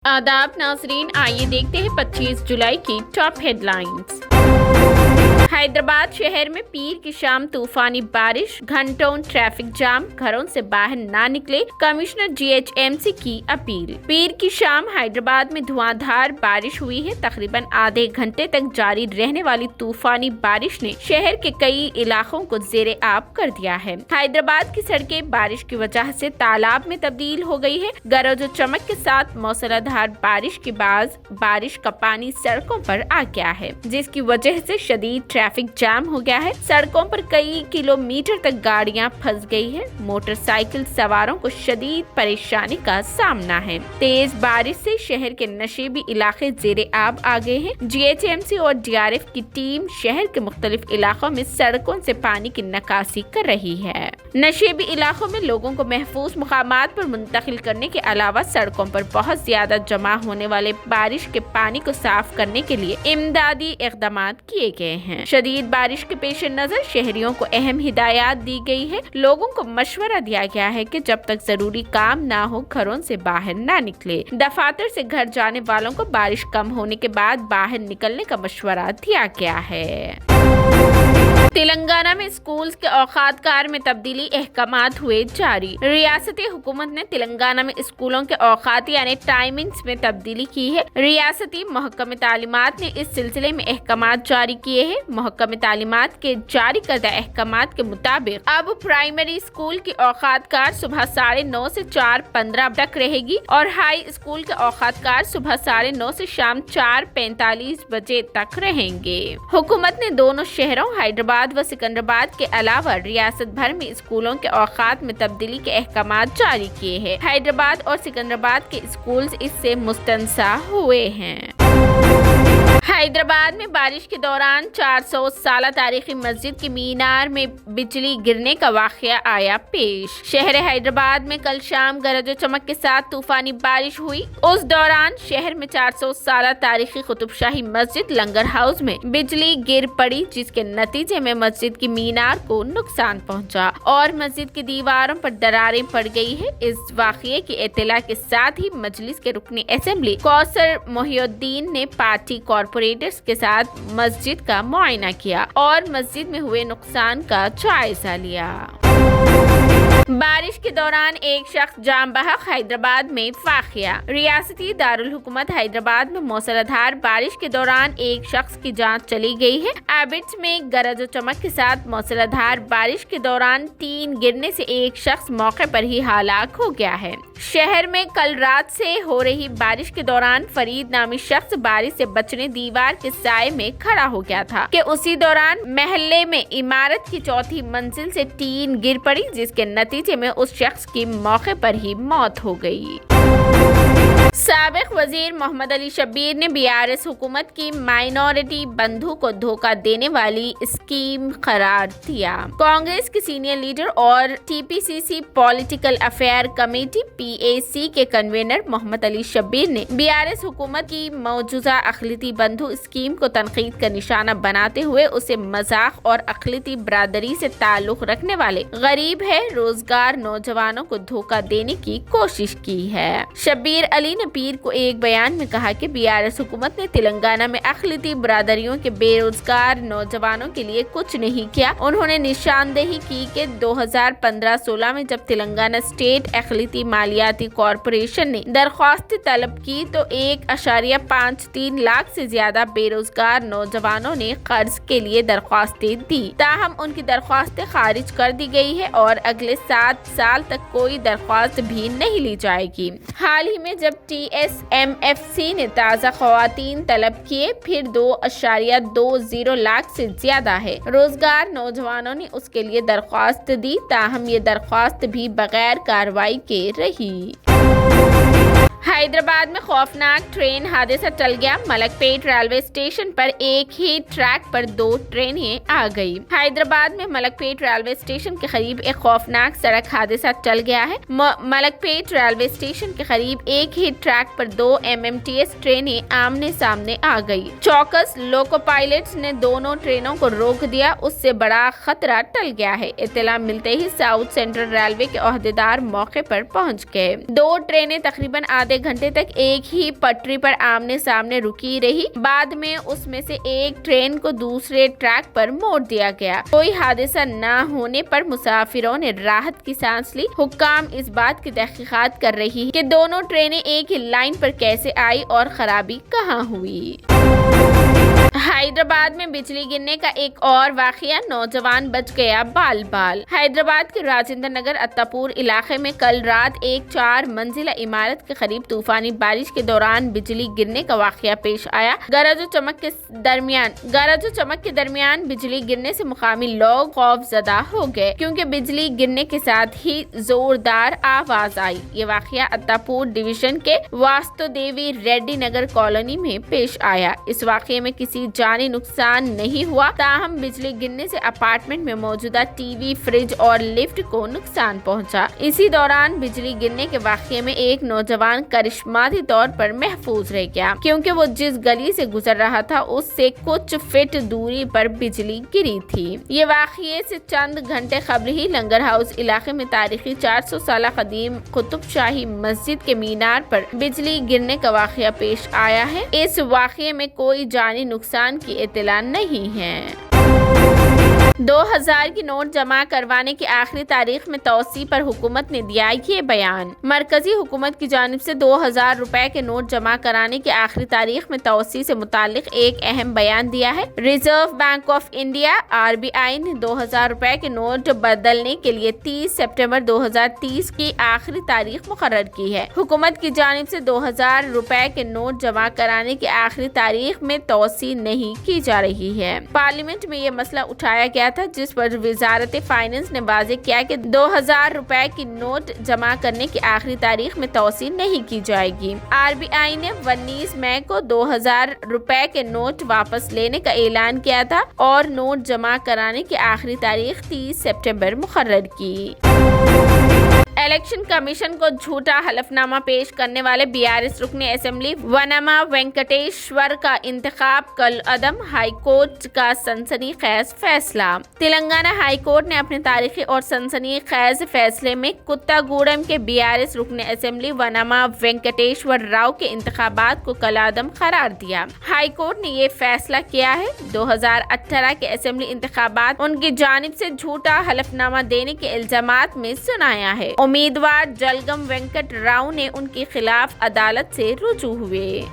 आदाब नाजरीन, आइए देखते हैं 25 जुलाई की टॉप हेडलाइंस। हैदराबाद शहर में पीर की शाम तूफानी बारिश, घंटों ट्रैफिक जाम, घरों से बाहर ना निकले, कमिश्नर जीएचएमसी की अपील। पीर की शाम हैदराबाद में धुआंधार बारिश हुई है। तकरीबन आधे घंटे तक जारी रहने वाली तूफानी बारिश ने शहर के कई इलाकों को जेरे आब कर दिया है। हैदराबाद की सड़कें बारिश की वजह से तालाब में तब्दील हो गई है। गरज और चमक के साथ मूसलाधार बारिश के बाद बारिश का पानी सड़कों पर आ गया है, जिसकी वजह से शदीद ट्रैफिक जाम हो गया है। सड़कों पर कई किलोमीटर तक गाड़ियां फंस गई है। मोटरसाइकिल सवारों को शदीद परेशानी का सामना है। तेज बारिश से शहर के नशेबी इलाके जेरे आब आ गए हैं। जीएचएमसी और डीआरएफ की टीम शहर के मुख्तलिफ इलाकों में सड़कों से पानी की निकासी कर रही है। नशेबी इलाकों में लोगों को महफूज मुकामात पर मुंतकिल करने के अलावा सड़कों पर बहुत ज्यादा जमा होने वाले बारिश के पानी को साफ करने के लिए इमदादी इक़दाम किए गए हैं। शदीद बारिश के पेश नजर शहरियों को अहम हिदायत दी गई है। लोगों को मशवरा दिया गया है कि जब तक जरूरी काम ना हो घरों से बाहर ना निकले। दफातर से घर जाने वालों को बारिश कम होने के बाद बाहर निकलने का मशवरा दिया गया है। तेलंगाना में स्कूल्स के औकात-कार में तब्दीली अहकामात हुए जारी। रियासती हुकूमत ने तेलंगाना में स्कूलों के औकात यानी टाइमिंग्स में तब्दीली की है। रियासती महकमे तालीमात ने इस सिलसिले में अहकामात जारी किए हैं। महकमे तालीमात के जारी करदा अहकामात के मुताबिक अब प्राइमरी स्कूल की औकात-कार सुबह 9:30 से 4:15 तक रहेगी और हाई स्कूल के औकात-कार सुबह 9:30 से शाम 4:45 बजे तक रहेंगे। हुकूमत ने दोनों शहरों हैदराबाद व सिकंदराबाद के अलावा रियासत भर में स्कूलों के औकात में तब्दीली के अहकामात जारी किए हैं। हैदराबाद और सिकंदराबाद के स्कूल्स इससे मुस्तंसा हुए हैं। हैदराबाद में बारिश के दौरान 400 साल तारीखी मस्जिद की मीनार में बिजली गिरने का वाकया आया पेश। शहर हैदराबाद में कल शाम गरज और चमक के साथ तूफानी बारिश हुई। उस दौरान शहर में 400 साल तारीखी कुतुबशाही मस्जिद लंगर हाउस में बिजली गिर पड़ी, जिसके नतीजे में मस्जिद की मीनार को नुकसान पहुंचा और मस्जिद की दीवारों पर दरारें पड़ गई है। इस वाकये की इत्तला के साथ ही मजलिस के रुकनी असेंबली कौसर मोहिउद्दीन ने पार्टी कॉर्पोरेटर्स के साथ मस्जिद का मुआयना किया और मस्जिद में हुए नुकसान का जायजा लिया। बारिश के दौरान एक शख्स जान बहक हैदराबाद में वाक़या। रियासती दारुल हुकूमत हैदराबाद में मूसलाधार बारिश के दौरान एक शख्स की जान चली गई है। एबिट्स में गरज और चमक के साथ मूसलाधार बारिश के दौरान टीन गिरने से एक शख्स मौके पर ही हलाक हो गया है। शहर में कल रात से हो रही बारिश के दौरान फरीद नामी शख्स बारिश से बचने दीवार के साए में खड़ा हो गया था कि उसी दौरान महल्ले में इमारत की चौथी मंजिल से टीन गिर पड़ी, जिसके नतीजे में उस शख्स की मौके पर ही मौत हो गई। साबिक वजीर मोहम्मद अली शब्बीर ने बीआरएस हुकूमत की माइनॉरिटी बंधु को धोखा देने वाली स्कीम करार दिया। कांग्रेस के सीनियर लीडर और TPCC political affair committee PAC के कन्वीनर मोहम्मद अली शब्बीर ने बीआरएस हुकूमत की मौजूदा अक़लियती बंधु स्कीम को तनकीद का निशाना बनाते हुए उसे मजाक और अक़लियती बरादरी से ताल्लुक रखने वाले गरीब है रोजगार नौजवानों को धोखा देने की कोशिश की है। शब्बीर अली ने पीर को एक बयान में कहा कि बीआरएस हुकूमत ने तेलंगाना में अक़लियती बरादरियों के बेरोजगार नौजवानों के लिए कुछ नहीं किया। उन्होंने निशानदेही की कि 2015-16 में जब तेलंगाना स्टेट अक़लियती मालियाती कॉरपोरेशन ने दरख्वास्त तलब की तो 1.53 लाख से ज्यादा बेरोजगार नौजवानों ने कर्ज के लिए दरख्वास्तें दी। ताहम उनकी दरख्वास्तें खारिज कर दी गई है और अगले 7 साल तक कोई दरख्वास्त भी नहीं ली जाएगी। हाल ही में जब TSMFC ने ताज़ा ख़वातीन तलब किए, फिर 2.20 लाख से ज्यादा है रोजगार नौजवानों ने उसके लिए दरख्वास्त दी। ताहम ये दरख्वास्त भी बगैर कार्रवाई के रही। हैदराबाद में खौफनाक ट्रेन हादसा टल गया। मलकपेट रेलवे स्टेशन पर एक ही ट्रैक पर 2 ट्रेनें आ गई। हैदराबाद में मलकपेट रेलवे स्टेशन के करीब एक खौफनाक सड़क हादसा टल गया है। मलकपेट रेलवे स्टेशन के करीब एक ही ट्रैक पर 2 MMTS ट्रेनें आमने सामने आ गई। चौकस लोको पायलट्स ने दोनों ट्रेनों को रोक दिया, उससे बड़ा खतरा टल गया है। इत्तला मिलते ही साउथ सेंट्रल रेलवे के ओहदेदार मौके पर पहुंच गए। 2 ट्रेनें तकरीबन आधा आधे घंटे तक एक ही पटरी पर आमने सामने रुकी रही। बाद में उसमें से एक ट्रेन को दूसरे ट्रैक पर मोड़ दिया गया। कोई हादसा न होने पर मुसाफिरों ने राहत की सांस ली। हुक्काम इस बात की तहकीकात कर रही है कि दोनों ट्रेनें एक ही लाइन पर कैसे आई और खराबी कहां हुई। हैदराबाद में बिजली गिरने का एक और वाकया, नौजवान बच गया बाल बाल। हैदराबाद के राजेंद्र नगर अत्तापुर इलाके में कल रात एक 4 मंजिला इमारत के करीब तूफानी बारिश के दौरान बिजली गिरने का वाकया पेश आया। गरज चमक के दरमियान बिजली गिरने से मुकामी लोग खौफजदा हो गए, क्योंकि बिजली गिरने के साथ ही जोरदार आवाज आई। ये वाकया अत्तापुर डिवीजन के वास्तुदेवी रेड्डी नगर कॉलोनी में पेश आया। इस वाकये में किसी जानी नुकसान नहीं हुआ, ताहम बिजली गिरने से अपार्टमेंट में मौजूदा टीवी, फ्रिज और लिफ्ट को नुकसान पहुंचा। इसी दौरान बिजली गिरने के वाकये में एक नौजवान करिश्माती तौर पर महफूज रह गया, क्योंकि वो जिस गली से गुजर रहा था उससे कुछ फीट दूरी पर बिजली गिरी थी। ये वाकये से चंद घंटे कबल ही लंगर हाउस इलाके में तारीखी 400 साल कदीम कुतुब शाही मस्जिद के मीनार पर बिजली गिरने का वाकया पेश आया है। इस वाकये में कोई जानी नुकसान की इत्तला नहीं है। 2000 की नोट जमा करवाने की आखिरी तारीख में तौसी पर हुकूमत ने दिया ये बयान। मरकजी हुकूमत की जानिब से 2000 रुपए के नोट जमा कराने की आखिरी तारीख में तौसी से मुतालिक एक अहम बयान दिया है। Reserve bank of India RBI ने 2000 रुपए के नोट बदलने के लिए 30 सितंबर 2030 की आखिरी तारीख मुकर्रर की है। हुकूमत की जानिब से 2000 रुपए के नोट जमा कराने की आखिरी तारीख में तौसी नहीं की जा रही है। पार्लियामेंट में ये मसला उठाया गया था, जिस पर वजारत फाइनेंस ने वाज़ेह किया कि 2000 रुपए की नोट जमा करने की आखिरी तारीख में तौसी नहीं की जाएगी। RBI ने 19 मई को 2000 रुपए के नोट वापस लेने का ऐलान किया था और नोट जमा कराने की आखिरी तारीख 30 सितंबर मुकर्रर की। इलेक्शन कमीशन को झूठा हलफनामा पेश करने वाले BRS रुकन असेंबली वनमा वेंकटेश्वर का इंतखाब कल अदम। हाईकोर्ट का सनसनीखेज फैसला। तेलंगाना हाईकोर्ट ने अपने तारीखी और सनसनीखेज फैसले में कुत्तागुड़म के BRS रुकन असेंबली वनमा वेंकटेश्वर राव के इंतखाबात को कल अदम करार दिया। हाईकोर्ट ने ये फैसला किया है। 2018 के असेंबली इंतखाबात उनकी जानिब से झूठा हलफनामा देने के इल्जामात में सुनाया है। उम्मीदवार जलगम वेंकट राव ने उनके खिलाफ अदालत से रुजू हुए।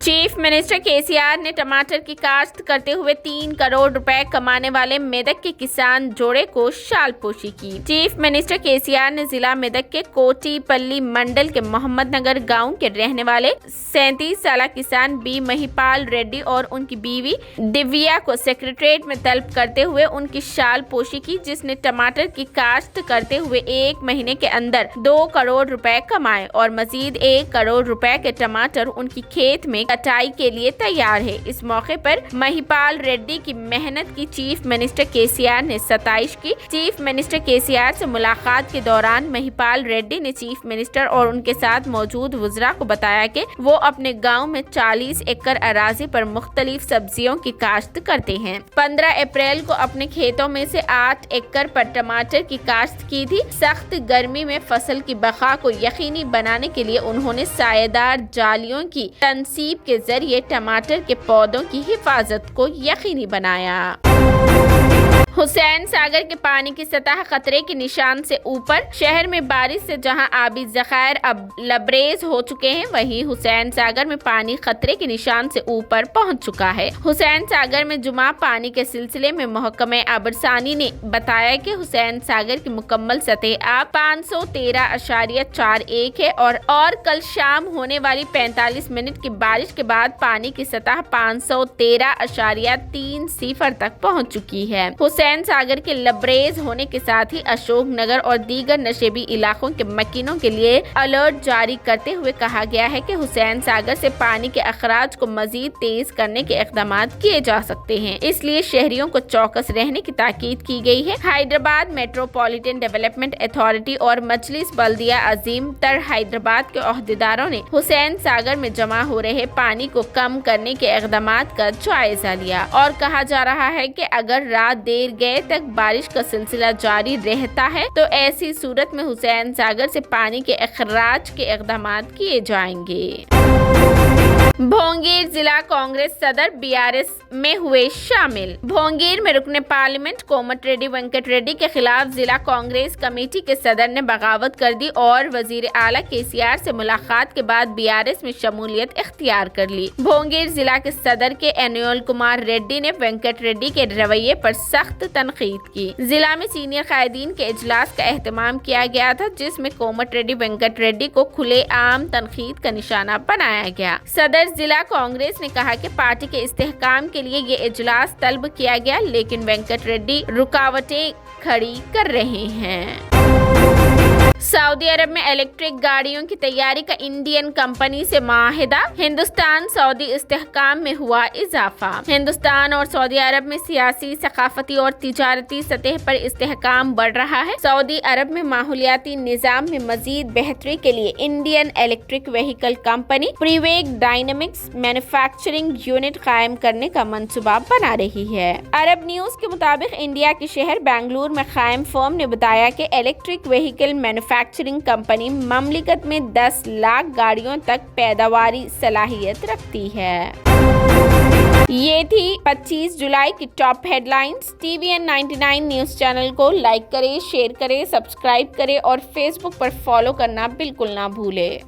चीफ मिनिस्टर KCR ने टमाटर की काश्त करते हुए 3 करोड़ रुपए कमाने वाले मेदक के किसान जोड़े को शालपोशी की। चीफ मिनिस्टर KCR ने जिला मेदक के कोटीपल्ली मंडल के मोहम्मद नगर गाँव के रहने वाले 37 साल किसान B महिपाल रेड्डी और उनकी बीवी दिव्या को सेक्रेटरीट में तलब करते हुए उनकी शालपोशी की, जिसने टमाटर की काश्त करते हुए 1 महीने के अंदर 2 करोड़ रुपए कमाए और मजीद 1 करोड़ रुपए के टमाटर उनकी खेत में कटाई के लिए तैयार है। इस मौके पर महिपाल रेड्डी की मेहनत की चीफ मिनिस्टर KCR ने सताइश की। चीफ मिनिस्टर KCR से मुलाकात के दौरान महिपाल रेड्डी ने चीफ मिनिस्टर और उनके साथ मौजूद वज़रा को बताया कि वो अपने गांव में 40 एकड़ अराजी पर मुख्तलिफ सब्जियों की काश्त करते हैं। 15 अप्रैल को अपने खेतों में से 8 एकड़ पर टमाटर की काश्त की थी। सख्त गर्मी में फसल की बका को यकीनी बनाने के लिए उन्होंने सायेदार जालियों की तनसीब के जरिए टमाटर के पौधों की हिफाजत को यकीनी बनाया। हुसैन सागर के पानी की सतह खतरे के निशान से ऊपर। शहर में बारिश से जहां आबी ज़खायर अब लबरेज हो चुके हैं, वहीं हुसैन सागर में पानी खतरे के निशान से ऊपर पहुंच चुका है। हुसैन सागर में जुमा पानी के सिलसिले में महकमे आबरसानी ने बताया कि हुसैन सागर की मुकम्मल सतह अब 513.41 है और कल शाम होने वाली 45 मिनट की बारिश के बाद पानी की सतह 513.30 तक पहुँच चुकी है। हुसैन सागर के लबरेज होने के साथ ही अशोक नगर और दीगर नशेबी इलाकों के मकीनों के लिए अलर्ट जारी करते हुए कहा गया है कि हुसैन सागर से पानी के अखराज को मजीद तेज करने के इक़दाम किए जा सकते हैं, इसलिए शहरियों को चौकस रहने की ताकीद की गई है। हैदराबाद मेट्रोपॉलिटन डेवलपमेंट अथॉरिटी और मजलिस बल्दिया अजीम तर हैदराबाद के ओहदेदारों ने हुसैन सागर में जमा हो रहे पानी को कम करने के इक़दाम का जायजा लिया और कहा जा रहा है कि अगर रात देर گئے تک بارش کا سلسلہ جاری رہتا ہے تو ایسی صورت میں حسین ساگر سے پانی کے اخراج کے اقدامات کیے جائیں گے۔ بھونگیر ضلع کانگریس صدر BRS میں ہوئے شامل۔ بھونگیر میں رکن پارلیمنٹ کومٹ ریڈی وینکٹ ریڈی کے خلاف ضلع کانگریس کمیٹی کے صدر نے بغاوت کر دی اور وزیر اعلیٰ KCR سے ملاقات کے بعد BRS میں شمولیت اختیار کر لی۔ بھونگیر ضلع کے صدر کے انیل کمار ریڈی نے وینکٹ ریڈی کے رویے پر سخت تنقید کی۔ ضلع میں سینئر قائدین کے اجلاس کا اہتمام کیا گیا تھا جس میں کومٹ ریڈی وینکٹ ریڈی کو کھلے عام تنقید کا نشانہ بنایا گیا۔ صدر ضلع کانگریس نے کہا کہ پارٹی کے استحکام کے لیے یہ اجلاس طلب کیا گیا لیکن وینکٹ ریڈی رکاوٹیں کھڑی کر رہے ہیں۔ سعودی عرب میں الیکٹرک گاڑیوں کی تیاری کا انڈین کمپنی سے معاہدہ۔ ہندوستان سعودی استحکام میں ہوا اضافہ۔ ہندوستان اور سعودی عرب میں سیاسی، ثقافتی اور تجارتی سطح پر استحکام بڑھ رہا ہے۔ سعودی عرب میں ماحولیاتی نظام میں مزید بہتری کے لیے Indian electric vehicle company Pravaig Dynamics manufacturing unit قائم کرنے کا منصوبہ بنا رہی ہے۔ عرب نیوز کے مطابق انڈیا کے شہر بنگلور میں قائم فرم نے بتایا کہ الیکٹرک وہیکل مینوفیکچرنگ کمپنی مملکت میں 10 لاکھ گاڑیوں تک پیداواری صلاحیت رکھتی ہے۔ یہ تھی 25 جولائی کی top headlines. TVN 99 news channel کو لائک کریں، شیئر کریں، سبسکرائب کریں اور فیس بک پر فالو کرنا بالکل نہ بھولیں۔